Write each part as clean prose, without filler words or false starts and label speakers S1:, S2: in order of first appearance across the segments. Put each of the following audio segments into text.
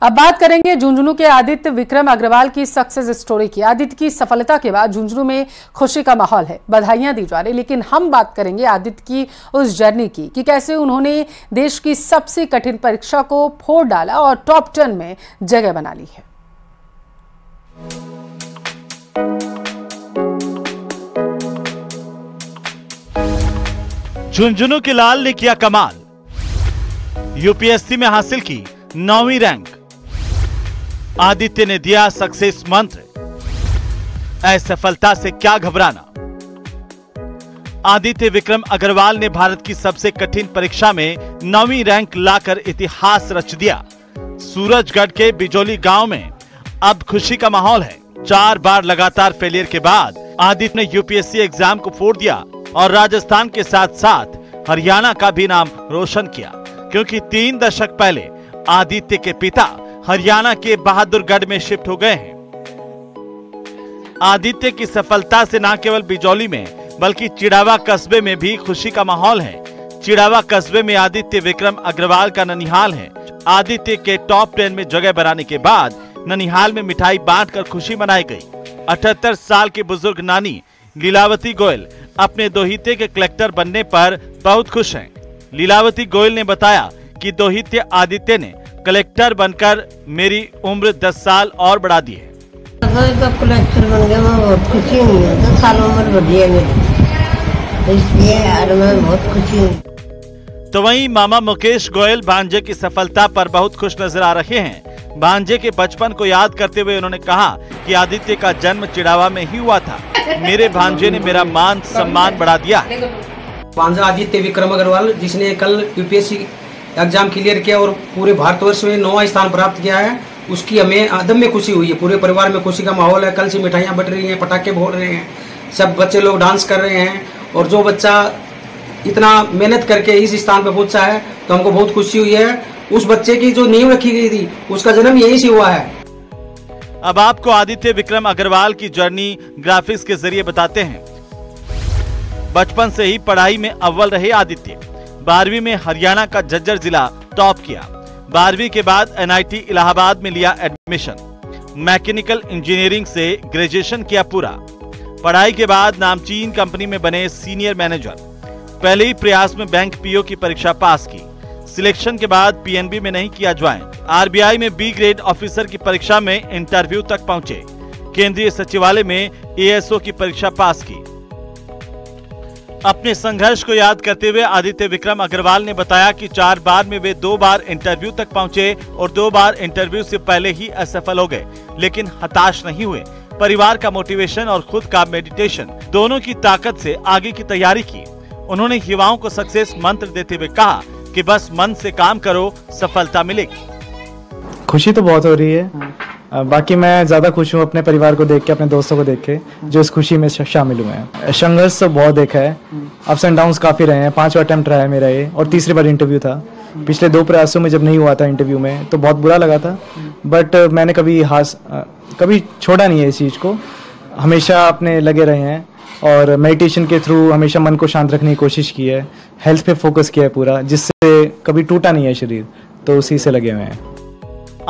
S1: अब बात करेंगे झुंझुनू के आदित्य विक्रम अग्रवाल की सक्सेस स्टोरी की। आदित्य की सफलता के बाद झुंझुनू में खुशी का माहौल है, बधाइयां दी जा रही। लेकिन हम बात करेंगे आदित्य की उस जर्नी की कि कैसे उन्होंने देश की सबसे कठिन परीक्षा को फोड़ डाला और टॉप 10 में जगह बना ली है।
S2: झुंझुनू के लाल ने किया कमाल, यूपीएससी में हासिल की 9वीं रैंक। आदित्य ने दिया सक्सेस मंत्र, असफलता से क्या घबराना। आदित्य विक्रम अग्रवाल ने भारत की सबसे कठिन परीक्षा में 9वीं रैंक लाकर इतिहास रच दिया। सूरजगढ़ के बिजोली गांव में अब खुशी का माहौल है। 4 बार लगातार फेलियर के बाद आदित्य ने यूपीएससी एग्जाम को फोड़ दिया और राजस्थान के साथ साथ हरियाणा का भी नाम रोशन किया, क्योंकि 3 दशक पहले आदित्य के पिता हरियाणा के बहादुरगढ़ में शिफ्ट हो गए हैं। आदित्य की सफलता से न केवल बिजौली में बल्कि चिड़ावा कस्बे में भी खुशी का माहौल है। चिड़ावा कस्बे में आदित्य विक्रम अग्रवाल का ननिहाल है। आदित्य के टॉप 10 में जगह बनाने के बाद ननिहाल में मिठाई बांटकर खुशी मनाई गई। 78 साल की बुजुर्ग नानी लीलावती गोयल अपने दोहिते के कलेक्टर बनने पर बहुत खुश हैं। लीलावती गोयल ने बताया कि दोहिते आदित्य ने कलेक्टर बनकर मेरी उम्र 10 साल और बढ़ा दी है।
S3: कलेक्टर बन गया, मैं बहुत खुशी हूँ। 10 साल उम्र बढ़ी है मेरी, इसलिए आज मैं बहुत खुशी हूँ।
S2: तो वहीं मामा मुकेश गोयल भांजे की सफलता पर बहुत खुश नजर आ रहे हैं। भांजे के बचपन को याद करते हुए उन्होंने कहा कि आदित्य का जन्म चिड़ावा में ही हुआ था। मेरे भांजे ने मेरा मान सम्मान बढ़ा दिया।
S4: भांजा आदित्य विक्रम अग्रवाल, जिसने कल यूपीएससी एग्जाम क्लियर किया और पूरे भारतवर्ष में 9वां स्थान प्राप्त किया है, उसकी हमें अदम्य खुशी हुई है। पूरे परिवार में खुशी का माहौल है। कल से मिठाइयाँ बट रही हैं, पटाखे फोड़ रहे हैं, सब बच्चे लोग डांस कर रहे हैं। और जो बच्चा इतना मेहनत करके इस स्थान पर पहुंचा है तो हमको बहुत खुशी हुई है। उस बच्चे की जो नींव रखी गई थी उसका जन्म यहीं से हुआ है।
S2: अब आपको आदित्य विक्रम अग्रवाल की जर्नी ग्राफिक्स के जरिए बताते हैं। बचपन से ही पढ़ाई में अव्वल रहे आदित्य। 12वीं में हरियाणा का झज्जर जिला टॉप किया। 12वीं के बाद एनआईटी इलाहाबाद में लिया एडमिशन। मैकेनिकल इंजीनियरिंग से ग्रेजुएशन किया पूरा। पढ़ाई के बाद नामचीन कंपनी में बने सीनियर मैनेजर। पहले ही प्रयास में बैंक पीओ की परीक्षा पास की। सिलेक्शन के बाद पीएनबी में नहीं किया ज्वाइन। आरबीआई में बी ग्रेड ऑफिसर की परीक्षा में इंटरव्यू तक पहुंचे। केंद्रीय सचिवालय में एएसओ की परीक्षा पास की। अपने संघर्ष को याद करते हुए आदित्य विक्रम अग्रवाल ने बताया कि 4 बार में वे 2 बार इंटरव्यू तक पहुंचे और 2 बार इंटरव्यू से पहले ही असफल हो गए, लेकिन हताश नहीं हुए। परिवार का मोटिवेशन और खुद का मेडिटेशन दोनों की ताकत से आगे की तैयारी की। उन्होंने युवाओं को सक्सेस मंत्र देते हुए कहा कि बस मन से काम करो, सफलता मिलेगी।
S5: खुशी तो बहुत हो रही है। बाकी मैं ज़्यादा खुश हूँ अपने परिवार को देख के, अपने दोस्तों को देख के, जो इस खुशी में शामिल हुए हैं। संघर्ष तो बहुत देखा है, अप्स एंड डाउन्स काफ़ी रहे हैं। 5वां अटेम्प्ट रहा है मेरा ये और तीसरी बार इंटरव्यू था। पिछले 2 प्रयासों में जब नहीं हुआ था इंटरव्यू में तो बहुत बुरा लगा था, बट मैंने कभी छोड़ा नहीं है इस चीज़ को। हमेशा अपने लगे रहे हैं और मेडिटेशन के थ्रू हमेशा मन को शांत रखने की कोशिश की है। हेल्थ पे फोकस किया है पूरा, जिससे कभी टूटा नहीं है शरीर, तो उसी से लगे हुए हैं।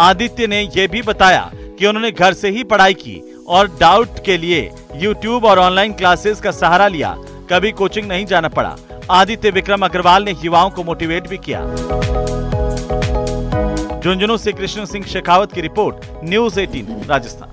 S2: आदित्य ने यह भी बताया कि उन्होंने घर से ही पढ़ाई की और डाउट के लिए यूट्यूब और ऑनलाइन क्लासेस का सहारा लिया। कभी कोचिंग नहीं जाना पड़ा। आदित्य विक्रम अग्रवाल ने युवाओं को मोटिवेट भी किया। झुंझुनू से कृष्ण सिंह शेखावत की रिपोर्ट, न्यूज़ 18 राजस्थान।